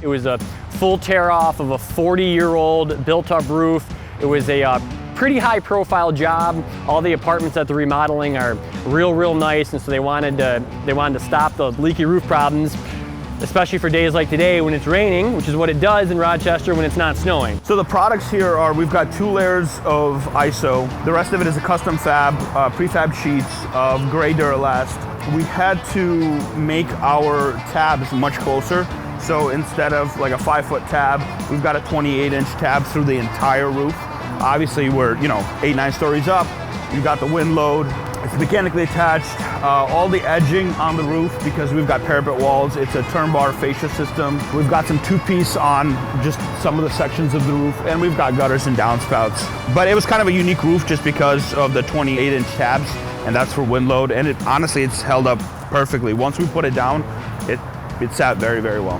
It was a full tear off of a 40-year-old built-up roof. It was a pretty high-profile job. All the apartments at the remodeling are real nice, and so they wanted to stop the leaky roof problems, especially for days like today when it's raining, which is what it does in Rochester when it's not snowing. So the products here are, we've got 2 layers of ISO. The rest of it is a custom fab, prefab sheets of gray Duro-Last. We had to make our tabs much closer. So instead of like a 5-foot tab, we've got a 28-inch tab through the entire roof. Obviously we're 8-9 stories up. You've got the wind load. It's mechanically attached. All the edging on the roof, because we've got parapet walls, it's a turn bar fascia system. We've got some 2-piece on just some of the sections of the roof, and we've got gutters and downspouts. But it was kind of a unique roof just because of the 28-inch tabs, and that's for wind load. And honestly, it's held up perfectly. Once we put it down, it sat very well.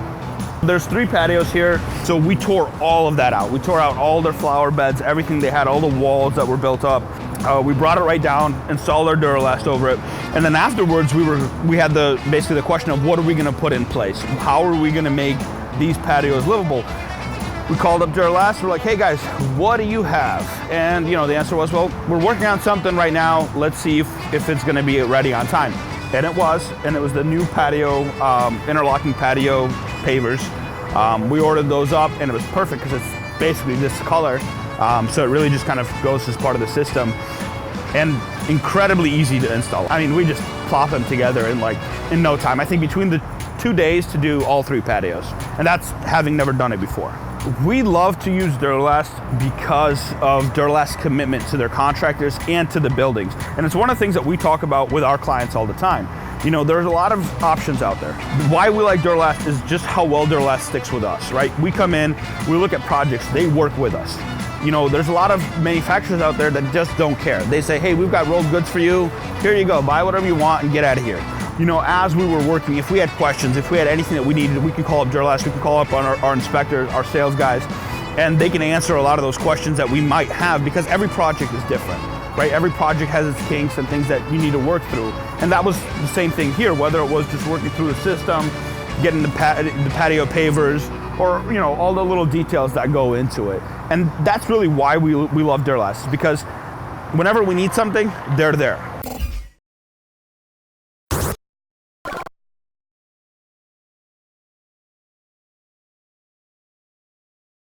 There's 3 patios here, so we tore all of that out. We tore out all their flower beds, everything they had, all the walls that were built up. We brought it right down, installed our Duro-Last over it, and then afterwards we had basically the question of what are we going to put in place? How are we going to make these patios livable? We called up Duro-Last. We're like, hey guys, what do you have? And the answer was, well, we're working on something right now. Let's see if it's going to be ready on time. And it was the new patio, interlocking patio pavers. We ordered those up, and it was perfect because it's basically this color. So it really just kind of goes as part of the system, and incredibly easy to install. I mean, we just plop them together in no time. I think between the 2 days to do all 3 patios, and that's having never done it before. We love to use Duro-Last because of Duro-Last's commitment to their contractors and to the buildings. And it's one of the things that we talk about with our clients all the time. There's a lot of options out there. Why we like Duro-Last is just how well Duro-Last sticks with us, right? We come in, we look at projects, they work with us. There's a lot of manufacturers out there that just don't care. They say, hey, we've got rolled goods for you. Here you go, buy whatever you want and get out of here. As we were working, if we had questions, if we had anything that we needed, we could call up Duro-Last, we could call up on our inspectors, our sales guys, and they can answer a lot of those questions that we might have, because every project is different, right? Every project has its kinks and things that you need to work through. And that was the same thing here, whether it was just working through the system, getting the patio pavers, or all the little details that go into it. And that's really why we love Duro-Last, because whenever we need something, they're there.